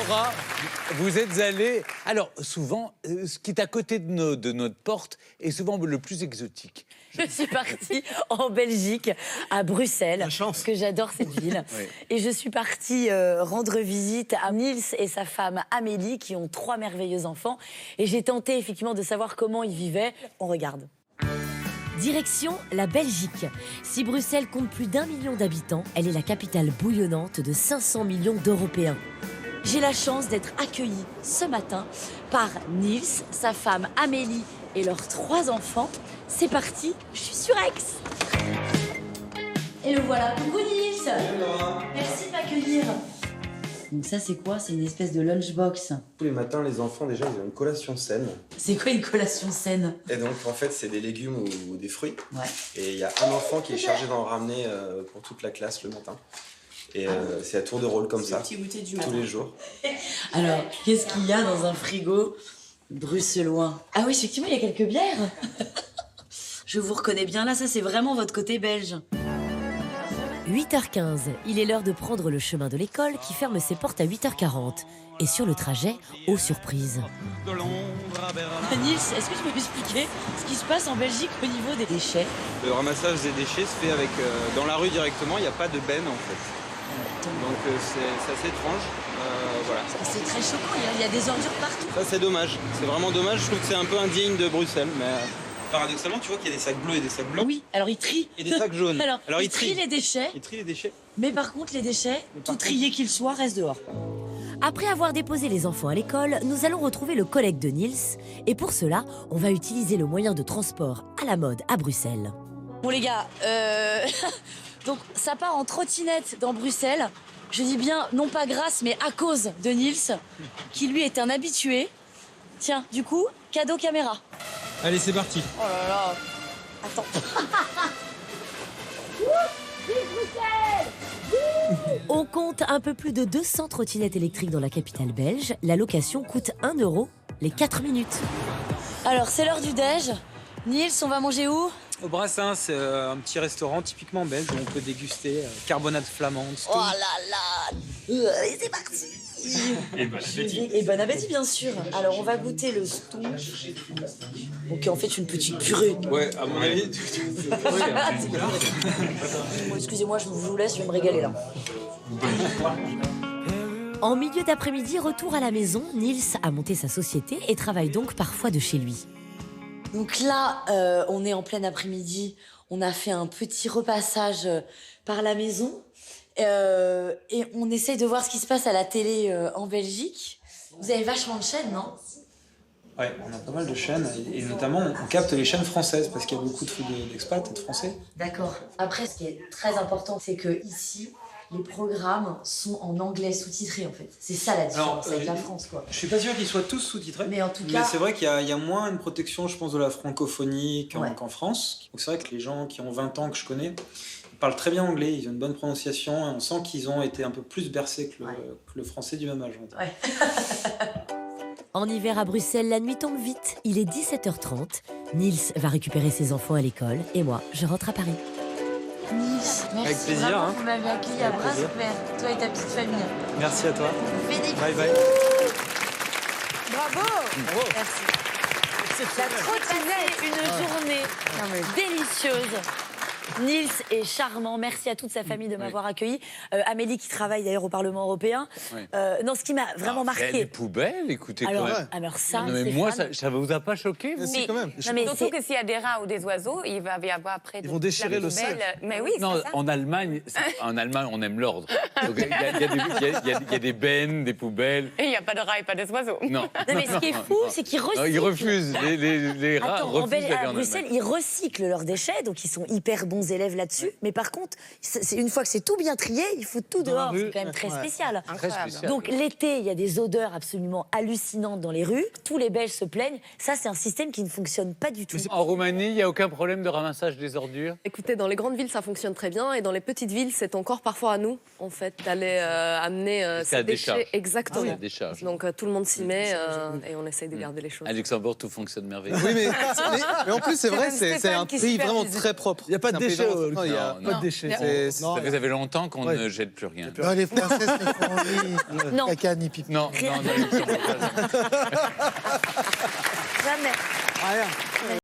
Laura, vous êtes allée... Alors, souvent, ce qui est à côté de notre porte est souvent le plus exotique. Je suis partie en Belgique, à Bruxelles, parce que j'adore cette ville. Oui. Et je suis partie rendre visite à Niels et sa femme Amélie, qui ont 3 merveilleux enfants. Et j'ai tenté effectivement de savoir comment ils vivaient. On regarde. Direction la Belgique. Si Bruxelles compte plus d'1 million d'habitants, elle est la capitale bouillonnante de 500 millions d'Européens. J'ai la chance d'être accueillie ce matin par Niels, sa femme Amélie et leurs 3 enfants. C'est parti, je suis sur Aix. Et le voilà. Coucou Niels. Merci de m'accueillir. Donc ça c'est quoi? C'est une espèce de lunchbox. Tous les matins, les enfants, déjà, ils ont une collation saine. C'est quoi une collation saine? Et donc, en fait, c'est des légumes ou des fruits. Ouais. Et il y a un enfant qui est chargé d'en ramener pour toute la classe le matin. Et c'est à tour de rôle comme ça, tous les jours. Alors, qu'est-ce qu'il y a dans un frigo bruxellois? Ah oui, effectivement, il y a quelques bières. Je vous reconnais bien là, ça c'est vraiment votre côté belge. 8h15, il est l'heure de prendre le chemin de l'école qui ferme ses portes à 8h40. Et sur le trajet, aux surprises. Niels, est-ce que tu peux m'expliquer ce qui se passe en Belgique au niveau des déchets? Le ramassage des déchets se fait avec, dans la rue directement, il n'y a pas de benne en fait. Donc c'est assez étrange. Voilà. C'est très choquant, il y a des ordures partout. Ça c'est dommage, c'est vraiment dommage, je trouve que c'est un peu indigne de Bruxelles. Mais paradoxalement, tu vois qu'il y a des sacs bleus et des sacs blancs. Oui, alors ils trient. Et des sacs jaunes. Alors ils trient les déchets. Ils trient les déchets. Mais par contre, les déchets, tout triés qu'ils soient, restent dehors. Après avoir déposé les enfants à l'école, nous allons retrouver le collègue de Niels. Et pour cela, on va utiliser le moyen de transport à la mode à Bruxelles. Bon les gars, donc ça part en trottinette dans Bruxelles. Je dis bien, non pas grâce, mais à cause de Niels, qui lui est un habitué. Tiens, du coup, cadeau caméra. Allez, c'est parti. Oh là là. Attends. On compte un peu plus de 200 trottinettes électriques dans la capitale belge. La location coûte 1 € les 4 minutes. Alors, c'est l'heure du déj. Niels, on va manger où? Au Brassin, c'est un petit restaurant typiquement belge où on peut déguster carbonade flamande. Oh là là. Et c'est parti. Et bon appétit, bien sûr. Alors, on va goûter le stou. Donc, qui est en fait une petite purée. Ouais, à mon avis. Bon, excusez-moi, je vous laisse, je vais me régaler là. En milieu d'après-midi, retour à la maison, Niels a monté sa société et travaille donc parfois de chez lui. Donc là, on est en plein après-midi. On a fait un petit repassage par la maison. Et on essaye de voir ce qui se passe à la télé en Belgique. Vous avez vachement de chaînes, non? Ouais, on a pas mal de chaînes et notamment on capte les chaînes françaises parce qu'il y a beaucoup d'expats et de Français. D'accord. Après, ce qui est très important, c'est que ici, les programmes sont en anglais sous-titrés en fait. C'est ça la différence avec la France, quoi. Je suis pas sûr qu'ils soient tous sous-titrés. Mais en tout cas, c'est vrai qu'il y a moins une protection, je pense, de la francophonie qu'en France. Donc c'est vrai que les gens qui ont 20 ans que je connais, ils parlent très bien anglais, ils ont une bonne prononciation et on sent qu'ils ont été un peu plus bercés que le français du même âge. Ouais. En hiver à Bruxelles, la nuit tombe vite. Il est 17h30. Niels va récupérer ses enfants à l'école et moi, je rentre à Paris. Niels, merci. Avec plaisir. Vraiment, Hein. vous m'avez accueilli à bras ouverts, toi et ta petite famille. Merci à toi. Fais des Bye bye. Bravo. Merci. La trottinette, une journée délicieuse. Niels est charmant. Merci à toute sa famille de m'avoir accueilli. Amélie qui travaille d'ailleurs au Parlement européen. Oui. Non, ce qui m'a vraiment marqué. Les poubelles, écoutez Alors, quand même. alors ça, Non, mais moi, ça vous a pas choqué, vous? Si, quand même. Non, mais Surtout c'est- que s'il y a des rats ou des oiseaux, il va y avoir après. Ils vont déchirer le sol. Mais oui, Non, c'est ça. en Allemagne, on aime l'ordre. Donc, il y a des bennes, des poubelles. Et il n'y a pas de rats et pas des oiseaux. Non. Non, mais ce qui est fou, c'est qu'ils recyclent. Non, ils refusent. Les rats Attends, refusent d'aller à en Bruxelles, Allemagne. ils recyclent leurs déchets, donc ils sont hyper bons élèves là-dessus. Mais par contre, une fois que c'est tout bien trié, il faut tout Dans la dehors. rue. C'est quand même très spécial. Très spécial. Donc l'été, il y a des odeurs absolument hallucinantes dans les rues. Tous les Belges se plaignent. Ça, c'est un système qui ne fonctionne pas du tout. En Roumanie, il n'y a aucun problème de ramassage des ordures? Écoutez, dans les grandes villes, ça fonctionne très bien. Et dans les petites villes, c'est encore parfois à nous, en fait, d'aller amener C'est à ces déchets. décharge. Exactement. C'est à décharge. Donc tout le monde s'y met et on essaye de garder les choses. À Luxembourg, tout fonctionne merveilleusement. Oui, mais en plus, c'est vrai, c'est un Stéphane qui pays vraiment supervise. très propre. Il n'y a pas de déchets. Non, il y a pas de déchets. Ça fait longtemps qu'on ne jette plus rien. Non, les Françaises ne font ni caca ni pipi. Non, non, non, Jamais. Rien.